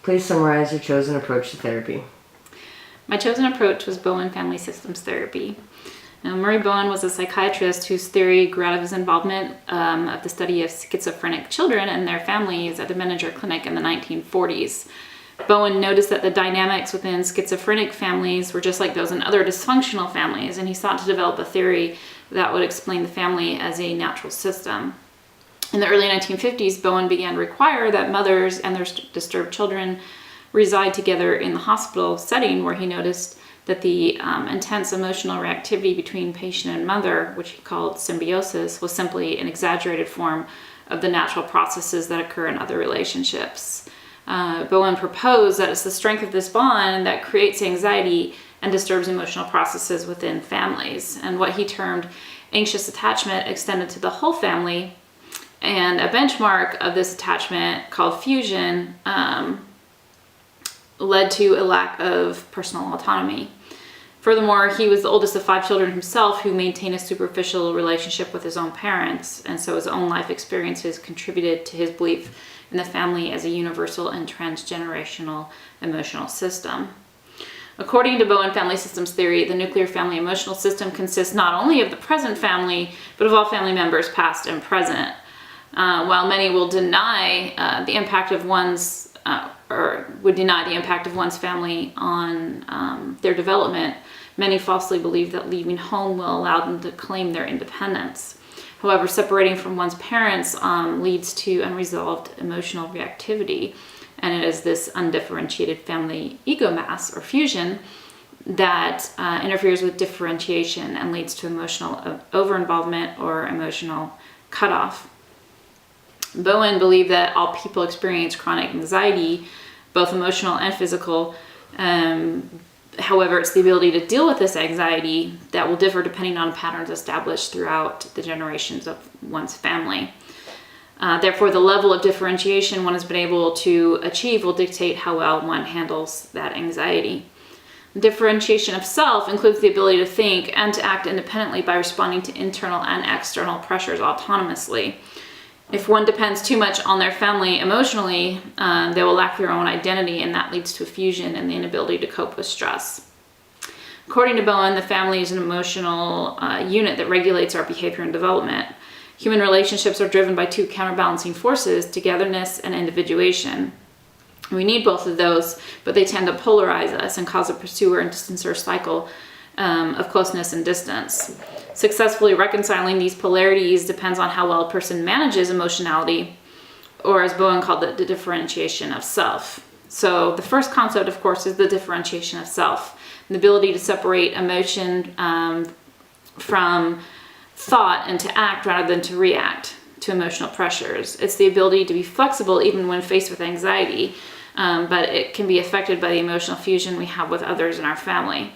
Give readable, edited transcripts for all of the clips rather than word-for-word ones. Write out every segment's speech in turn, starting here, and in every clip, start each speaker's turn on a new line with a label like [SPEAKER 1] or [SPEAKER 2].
[SPEAKER 1] Please summarize your chosen approach to therapy.
[SPEAKER 2] My chosen approach was Bowen Family Systems Therapy. Now, Murray Bowen was a psychiatrist whose theory grew out of his involvement of the study of schizophrenic children and their families at the Menninger Clinic in the 1940s. Bowen noticed that the dynamics within schizophrenic families were just like those in other dysfunctional families, and he sought to develop a theory that would explain the family as a natural system. In the early 1950s, Bowen began to require that mothers and their disturbed children reside together in the hospital setting, where he noticed that the intense emotional reactivity between patient and mother, which he called symbiosis, was simply an exaggerated form of the natural processes that occur in other relationships. Bowen proposed that it's the strength of this bond that creates anxiety and disturbs emotional processes within families. And what he termed anxious attachment extended to the whole family, and a benchmark of this attachment called fusion led to a lack of personal autonomy. Furthermore, he was the oldest of 5 children himself, who maintained a superficial relationship with his own parents, and so his own life experiences contributed to his belief in the family as a universal and transgenerational emotional system. According to Bowen Family Systems theory, the nuclear family emotional system consists not only of the present family, but of all family members past and present. While many will deny the impact of one's or would deny the impact of one's family on their development, many falsely believe that leaving home will allow them to claim their independence. However, separating from one's parents leads to unresolved emotional reactivity, and it is this undifferentiated family ego mass or fusion that interferes with differentiation and leads to emotional over-involvement or emotional cutoff. Bowen believed that all people experience chronic anxiety, both emotional and physical. However, it's the ability to deal with this anxiety that will differ depending on patterns established throughout the generations of one's family. Therefore, the level of differentiation one has been able to achieve will dictate how well one handles that anxiety. Differentiation of self includes the ability to think and to act independently by responding to internal and external pressures autonomously. If one depends too much on their family emotionally, they will lack their own identity, and that leads to a fusion and the inability to cope with stress. According to Bowen, the family is an emotional unit that regulates our behavior and development. Human relationships are driven by 2 counterbalancing forces, togetherness and individuation. We need both of those, but they tend to polarize us and cause a pursuer and distancer cycle of closeness and distance. Successfully reconciling these polarities depends on how well a person manages emotionality, or as Bowen called it, the differentiation of self. So the first concept, of course, is the differentiation of self, the ability to separate emotion from thought and to act rather than to react to emotional pressures. It's the ability to be flexible even when faced with anxiety, but it can be affected by the emotional fusion we have with others in our family.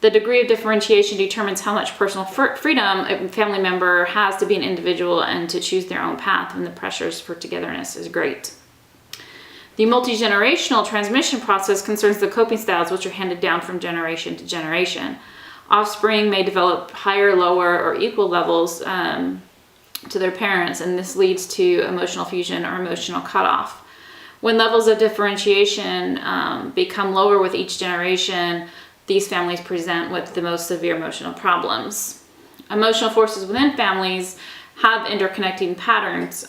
[SPEAKER 2] The degree of differentiation determines how much personal freedom a family member has to be an individual and to choose their own path when the pressures for togetherness is great. The multi-generational transmission process concerns the coping styles which are handed down from generation to generation. Offspring may develop higher, lower, or equal levels to their parents, and this leads to emotional fusion or emotional cutoff. When levels of differentiation become lower with each generation, these families present with the most severe emotional problems. Emotional forces within families have interconnecting patterns,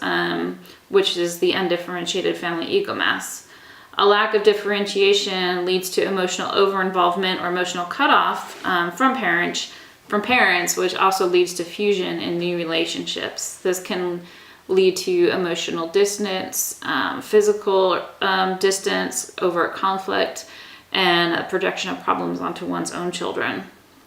[SPEAKER 2] which is the undifferentiated family ego mass. A lack of differentiation leads to emotional over-involvement or emotional cutoff from parents, which also leads to fusion in new relationships. This can lead to emotional distance, physical distance, overt conflict, and a projection of problems onto one's own children.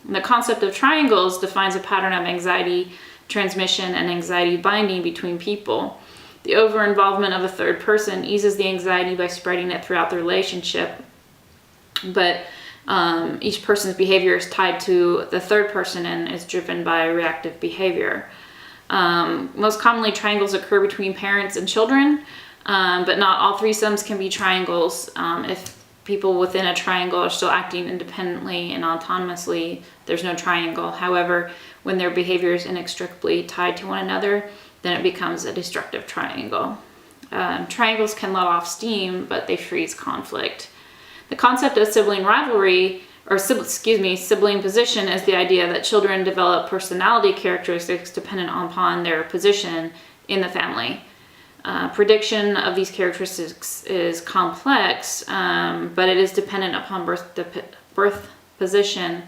[SPEAKER 2] And the concept of triangles defines a pattern of anxiety transmission and anxiety binding between people. The over-involvement of a third person eases the anxiety by spreading it throughout the relationship, but each person's behavior is tied to the third person and is driven by reactive behavior. Most commonly, triangles occur between parents and children, but not all threesomes can be triangles. If people within a triangle are still acting independently and autonomously, there's no triangle. However, when their behavior is inextricably tied to one another, then it becomes a destructive triangle. triangles can let off steam, but they freeze conflict. The concept of sibling rivalry, or sibling position, is the idea that children develop personality characteristics dependent upon their position in the family. Prediction of these characteristics is complex, but it is dependent upon birth position,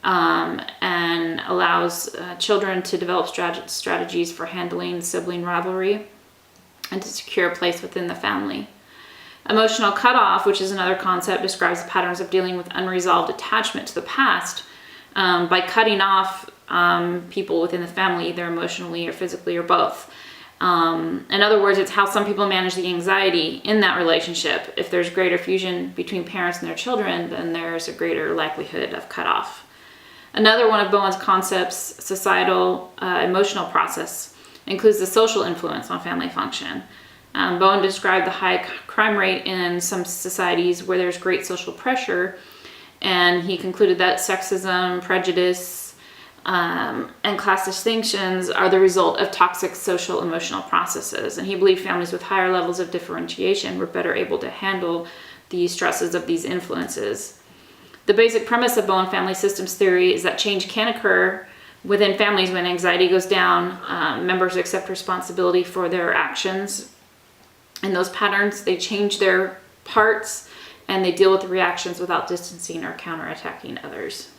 [SPEAKER 2] and allows children to develop strategies for handling sibling rivalry and to secure a place within the family. Emotional cutoff, which is another concept, describes the patterns of dealing with unresolved attachment to the past by cutting off people within the family, either emotionally or physically or both. In other words, it's how some people manage the anxiety in that relationship. If there's greater fusion between parents and their children, then there's a greater likelihood of cutoff. Another one of Bowen's concepts, societal emotional process, includes the social influence on family function. Bowen described the high crime rate in some societies where there's great social pressure, and he concluded that sexism, prejudice, and class distinctions are the result of toxic social emotional processes. And he believed families with higher levels of differentiation were better able to handle the stresses of these influences. The basic premise of Bowen family systems theory is that change can occur within families when anxiety goes down, members accept responsibility for their actions, and those patterns, they change their parts, and they deal with the reactions without distancing or counterattacking others.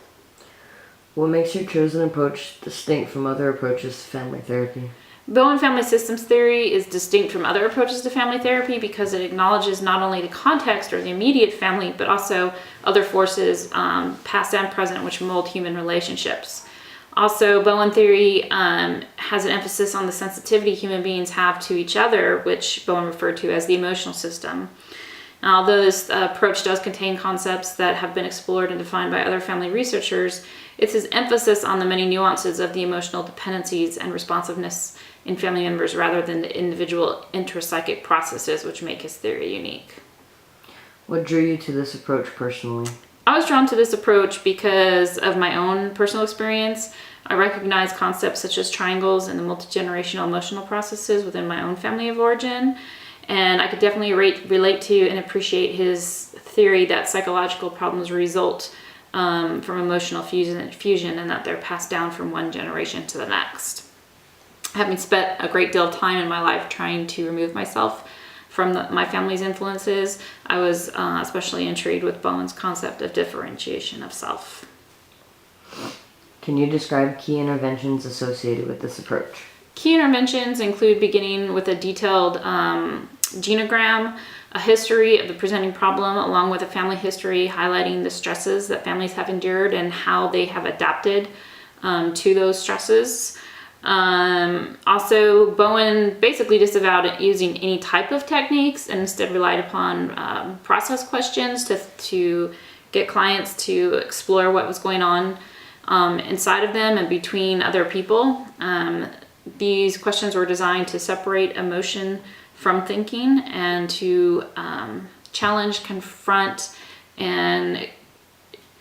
[SPEAKER 1] What makes your chosen approach distinct from other approaches to family therapy?
[SPEAKER 2] Bowen family systems theory is distinct from other approaches to family therapy because it acknowledges not only the context or the immediate family, but also other forces, past and present, which mold human relationships. Also, Bowen theory has an emphasis on the sensitivity human beings have to each other, which Bowen referred to as the emotional system. Now, although this approach does contain concepts that have been explored and defined by other family researchers, it's his emphasis on the many nuances of the emotional dependencies and responsiveness in family members rather than the individual intrapsychic processes which make his theory unique.
[SPEAKER 1] What drew you to this approach personally?
[SPEAKER 2] I was drawn to this approach because of my own personal experience. I recognize concepts such as triangles and the multi-generational emotional processes within my own family of origin, and I could definitely relate to and appreciate his theory that psychological problems result from emotional fusion and that they're passed down from one generation to the next. Having spent a great deal of time in my life trying to remove myself from my family's influences, I was especially intrigued with Bowen's concept of differentiation of self.
[SPEAKER 1] Can you describe key interventions associated with this approach?
[SPEAKER 2] Key interventions include beginning with a detailed genogram, a history of the presenting problem, along with a family history highlighting the stresses that families have endured and how they have adapted to those stresses. Also, Bowen basically disavowed using any type of techniques and instead relied upon process questions to get clients to explore what was going on inside of them and between other people. These questions were designed to separate emotion from thinking and to challenge, confront, and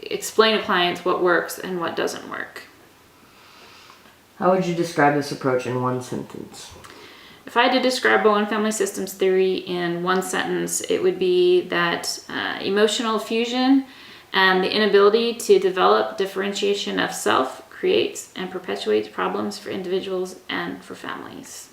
[SPEAKER 2] explain to clients what works and what doesn't work.
[SPEAKER 1] How would you describe this approach in one sentence?
[SPEAKER 2] If I had to describe Bowen family systems theory in one sentence, it would be that emotional fusion and the inability to develop differentiation of self creates and perpetuates problems for individuals and for families.